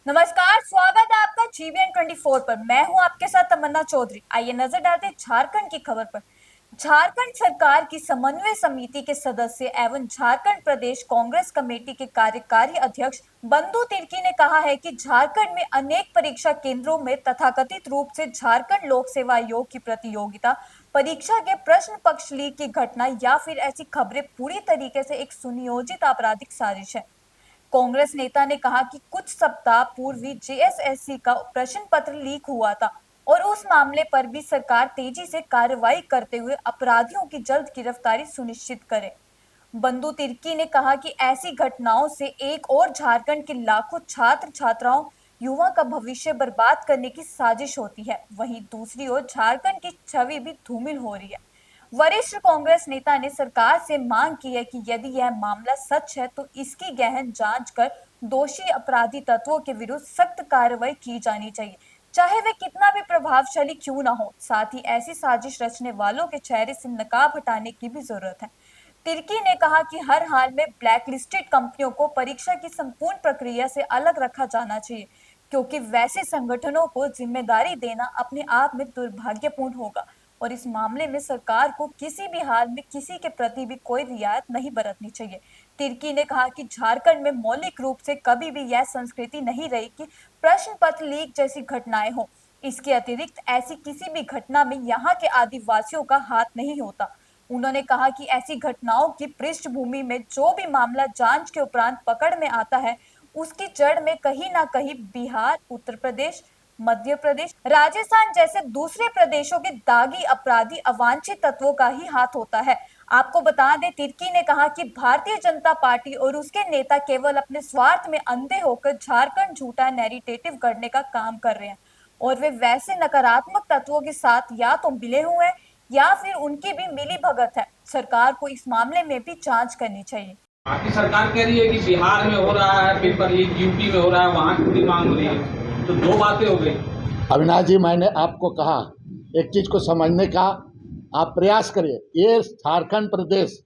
नमस्कार, स्वागत है आपका जीबीएन 24 पर। मैं हूं आपके साथ तमन्ना चौधरी। आइए नजर डालते हैं झारखंड की खबर पर। झारखंड सरकार की समन्वय समिति के सदस्य एवं झारखंड प्रदेश कांग्रेस कमेटी के कार्यकारी अध्यक्ष बंधु तिर्की ने कहा है कि झारखंड में अनेक परीक्षा केंद्रों में तथाकथित रूप से झारखंड लोक सेवा आयोग की प्रतियोगिता परीक्षा के प्रश्न पक्ष लीक की घटना या फिर ऐसी खबरें पूरी तरीके से एक सुनियोजित आपराधिक साजिश है। कांग्रेस नेता ने कहा कि कुछ सप्ताह पूर्व ही जेएसएससी का प्रश्न पत्र लीक हुआ था और उस मामले पर भी सरकार तेजी से कार्रवाई करते हुए अपराधियों की जल्द गिरफ्तारी सुनिश्चित करे। बंधु तिर्की ने कहा कि ऐसी घटनाओं से एक और झारखंड के लाखों छात्र छात्राओं युवा का भविष्य बर्बाद करने की साजिश होती है, वहीं दूसरी ओर झारखंड की छवि भी धूमिल हो रही है। वरिष्ठ कांग्रेस नेता ने सरकार से मांग की है कि यदि यह मामला सच है तो इसकी गहन जांच कर दोषी अपराधी तत्वों के विरुद्ध सख्त कार्रवाई की जानी चाहिए, चाहे वे कितना भी प्रभावशाली क्यों ना हो। साथ ही ऐसी साजिश रचने वालों के चेहरे से नकाब हटाने की भी जरूरत है। तिर्की ने कहा कि हर हाल में ब्लैकलिस्टेड कंपनियों को परीक्षा की संपूर्ण प्रक्रिया से अलग रखा जाना चाहिए, क्योंकि वैसे संगठनों को जिम्मेदारी देना अपने आप में दुर्भाग्यपूर्ण होगा और इस मामले में सरकार को किसी भी हाल में किसी के प्रति भी कोई रियायत नहीं बरतनी चाहिए। तिर्की ने कहा कि झारखंड में मौलिक रूप से कभी भी यह संस्कृति नहीं रही कि प्रश्न पत्र लीक जैसी घटनाएं हो। इसके अतिरिक्त ऐसी किसी भी घटना में यहाँ के आदिवासियों का हाथ नहीं होता। उन्होंने कहा कि ऐसी घटनाओं की पृष्ठभूमि में जो भी मामला जांच के उपरांत पकड़ में आता है, उसकी जड़ में कहीं ना कहीं बिहार, उत्तर प्रदेश, मध्य प्रदेश, राजस्थान जैसे दूसरे प्रदेशों के दागी अपराधी अवांछित तत्वों का ही हाथ होता है। आपको बता दें, तिर्की ने कहा कि भारतीय जनता पार्टी और उसके नेता केवल अपने स्वार्थ में अंधे होकर झारखंड झूठा नैरेटिव करने का काम कर रहे हैं और वे वैसे नकारात्मक तत्वों के साथ या तो मिले हुए हैं या फिर उनकी भी मिली भगत है। सरकार को इस मामले में भी जांच करनी चाहिए। आपकी सरकार कह रही है कि बिहार में हो रहा है पेपर लीक, यूपी में हो रहा है, वहाँ की भी मांग हो रही है, तो दो बातें हो गई। अविनाश जी, मैंने आपको कहा एक चीज को समझने का आप प्रयास करिए। ये झारखंड प्रदेश,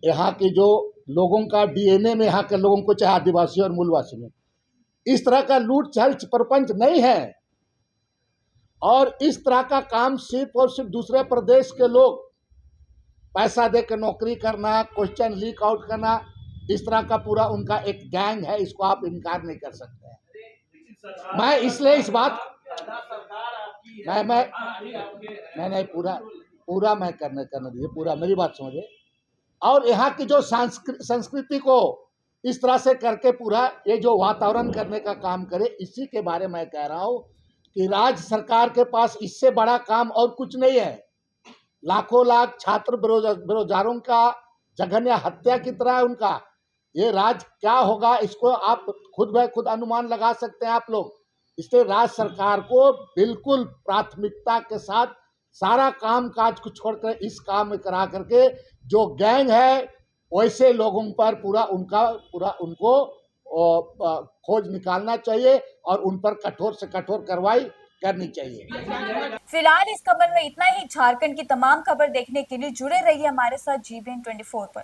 यहाँ की जो लोगों का डीएनए में, यहाँ के लोगों को, चाहे आदिवासी और मूलवासी में, इस तरह का लूट छल प्रपंच नहीं है। और इस तरह का काम सिर्फ और सिर्फ दूसरे प्रदेश के लोग पैसा देकर नौकरी करना, क्वेश्चन लीक आउट करना, इस तरह का पूरा उनका एक गैंग है। इसको आप इनकार नहीं कर सकते हैं। मैं इसलिए इस बात मैं पूरा मैं करने दीजिए, पूरा मेरी बात समझिए। और यहाँ की जो संस्कृति को इस तरह से करके पूरा ये जो वातावरण करने का काम करे, इसी के बारे में मैं कह रहा हूँ कि राज्य सरकार के पास इससे बड़ा काम और कुछ नहीं है। लाखों लाख छात्र बेरोजगारों का जघन्य हत्या की तरह है उनका। ये राज्य क्या होगा, इसको आप खुद अनुमान लगा सकते हैं आप लोग। इसलिए राज्य सरकार को बिल्कुल प्राथमिकता के साथ सारा काम काज को छोड़कर इस काम में करा करके जो गैंग है वैसे लोगों पर पूरा उनको खोज निकालना चाहिए और उन पर कठोर से कठोर कार्रवाई करनी चाहिए। फिलहाल इस खबर में इतना ही। झारखंड की तमाम खबर देखने के लिए जुड़े रहिए हमारे साथ जीबीएन 24 पर।